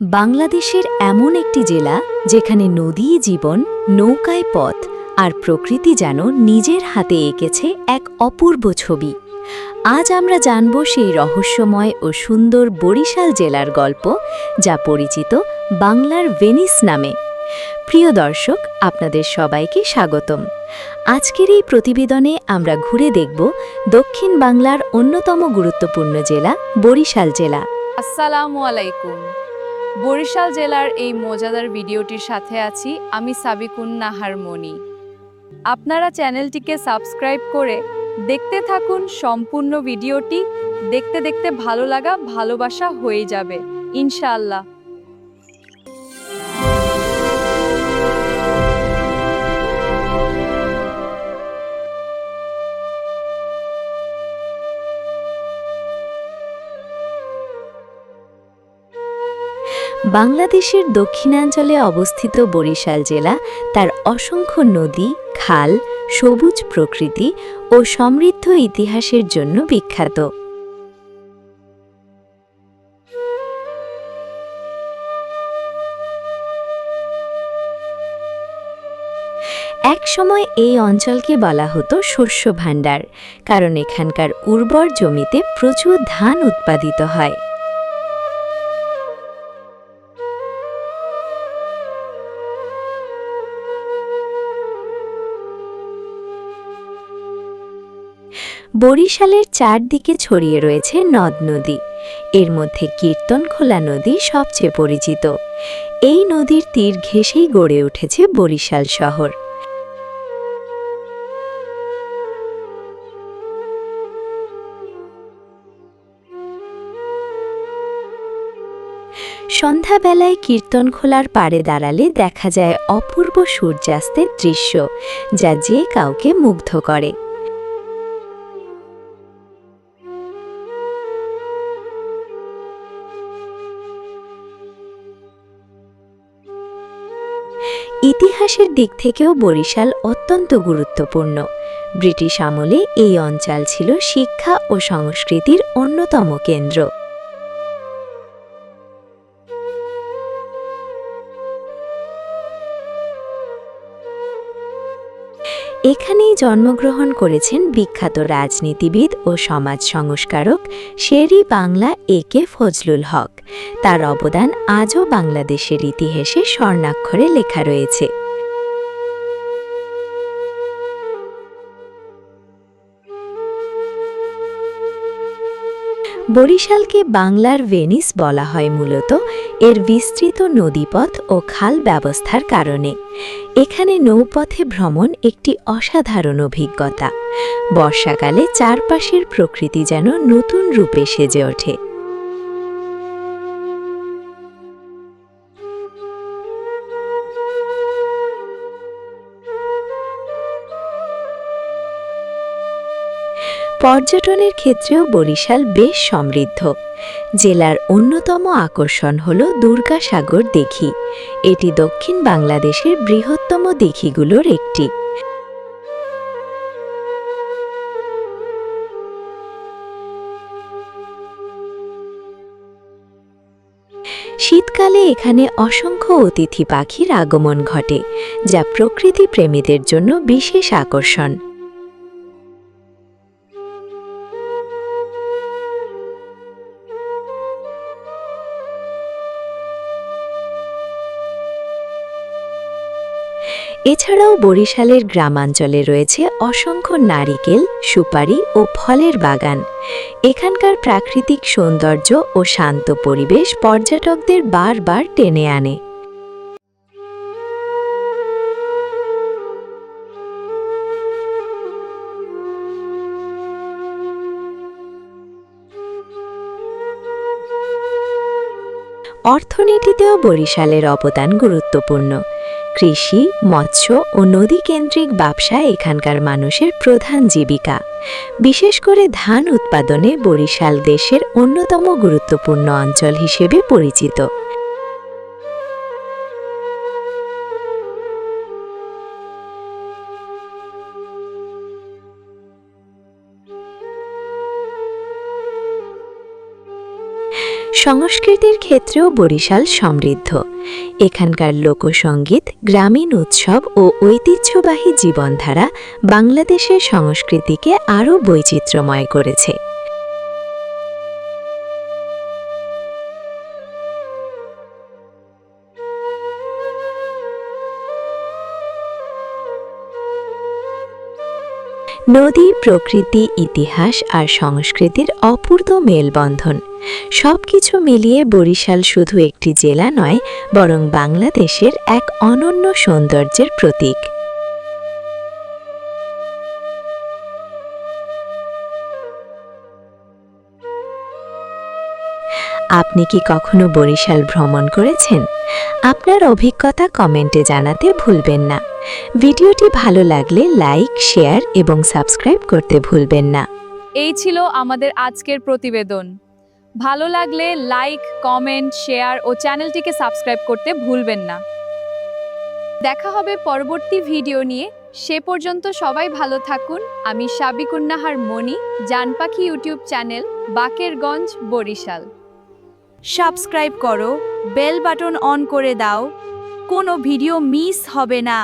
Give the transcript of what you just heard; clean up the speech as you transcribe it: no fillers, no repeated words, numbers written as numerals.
বাংলাদেশের এমন একটি জেলা যেখানে নদী জীবন, নৌকায় পথ আর প্রকৃতি যেন নিজের হাতে এঁকেছে এক অপূর্ব ছবি। আজ আমরা জানব সেই রহস্যময় ও সুন্দর বরিশাল জেলার গল্প, যা পরিচিত বাংলার ভেনিস নামে। প্রিয় দর্শক, আপনাদের সবাইকে স্বাগতম। আজকের এই প্রতিবেদনে আমরা ঘুরে দেখব দক্ষিণ বাংলার অন্যতম গুরুত্বপূর্ণ জেলা বরিশাল জেলা। আসসালামু আলাইকুম। বরিশাল জেলার এই মজাদার ভিডিওটির সাথে আছি আমি সাবিকুন নাহার মনি। আপনারা চ্যানেলটিকে সাবস্ক্রাইব করে দেখতে থাকুন সম্পূর্ণ ভিডিওটি। দেখতে দেখতে ভালো লাগা ভালোবাসা হয়ে যাবে ইনশাআল্লাহ। বাংলাদেশের দক্ষিণাঞ্চলে অবস্থিত বরিশাল জেলা তার অসংখ্য নদী, খাল, সবুজ প্রকৃতি ও সমৃদ্ধ ইতিহাসের জন্য বিখ্যাত। একসময় এই অঞ্চলকে বলা হতো শস্য ভাণ্ডার, কারণ এখানকার উর্বর জমিতে প্রচুর ধান উৎপাদিত হয়। বরিশালের চারদিকে ছড়িয়ে রয়েছে নদ-নদী। এর মধ্যে কীর্তনখোলা নদী সবচেয়ে পরিচিত। এই নদীর তীর ঘেঁষেই গড়ে উঠেছে বরিশাল শহর। সন্ধ্যাবেলায় কীর্তনখোলার পাড়ে দাঁড়ালে দেখা যায় অপূর্ব সূর্যাস্তের দৃশ্য, যা যে কাউকে মুগ্ধ করে। ইতিহাসের দিক থেকেও বরিশাল অত্যন্ত গুরুত্বপূর্ণ। ব্রিটিশ আমলে এই অঞ্চল ছিল শিক্ষা ও সংস্কৃতির অন্যতম কেন্দ্র। এখানেই জন্মগ্রহণ করেছেন বিখ্যাত রাজনীতিবিদ ও সমাজ সংস্কারক শের-ই-বাংলা এ.কে ফজলুল হক। তার অবদান আজও বাংলাদেশের ইতিহাসে স্বর্ণাক্ষরে লেখা রয়েছে। বরিশালকে বাংলার ভেনিস বলা হয় মূলত এর বিস্তৃত নদীপথ ও খাল ব্যবস্থার কারণে। এখানে নৌপথে ভ্রমণ একটি অসাধারণ অভিজ্ঞতা। বর্ষাকালে চারপাশের প্রকৃতি যেন নতুন রূপে সেজে ওঠে। পর্যটনের ক্ষেত্রেও বরিশাল বেশ সমৃদ্ধ। জেলার অন্যতম আকর্ষণ হল দুর্গাসাগর দিঘি। এটি দক্ষিণ বাংলাদেশের বৃহত্তম দিঘিগুলোর একটি। শীতকালে এখানে অসংখ্য অতিথি পাখির আগমন ঘটে, যা প্রকৃতি প্রেমীদের জন্য বিশেষ আকর্ষণ। এছাড়াও বরিশালের গ্রামাঞ্চলে রয়েছে অসংখ্য নারিকেল, সুপারি ও ফলের বাগান। এখানকার প্রাকৃতিক সৌন্দর্য ও শান্ত পরিবেশ পর্যটকদের বারবার টেনে আনে। অর্থনীতিতেও বরিশালের অবদান গুরুত্বপূর্ণ। কৃষি, মৎস্য ও নদীকেন্দ্রিক ব্যবসা এখানকার মানুষের প্রধান জীবিকা। বিশেষ করে ধান উৎপাদনে বরিশাল দেশের অন্যতম গুরুত্বপূর্ণ অঞ্চল হিসেবে পরিচিত। সংস্কৃতির ক্ষেত্রেও বরিশাল সমৃদ্ধ। এখানকার লোকসঙ্গীত, গ্রামীণ উৎসব ও ঐতিহ্যবাহী জীবনধারা বাংলাদেশের সংস্কৃতিকে আরও বৈচিত্র্যময় করেছে। নদী, প্রকৃতি, ইতিহাস আর সংস্কৃতির অপূর্ব মেলবন্ধন, সবকিছু মিলিয়ে বরিশাল শুধু একটি জেলা নয়, বরং বাংলাদেশের এক অনন্য সৌন্দর্যের প্রতীক। আপনি কি কখনো বরিশাল ভ্রমণ করেছেন? আপনার অভিজ্ঞতা কমেন্টে জানাতে ভুলবেন না। ভিডিওটি ভালো লাগলে লাইক, শেয়ার এবং সাবস্ক্রাইব করতে ভুলবেন না। এই ছিল আমাদের আজকের প্রতিবেদন। ভালো লাগলে লাইক, কমেন্ট, শেয়ার ও চ্যানেলটিকে সাবস্ক্রাইব করতে ভুলবেন না। দেখা হবে পরবর্তী ভিডিও নিয়ে। সে পর্যন্ত সবাই ভালো থাকুন। আমি Sabikun Nahar Moni, Janpakhi YouTube channel, Bakerganj, Barishal. Subscribe করো, বেল বাটন অন করে দাও, কোনো ভিডিও মিস হবে না।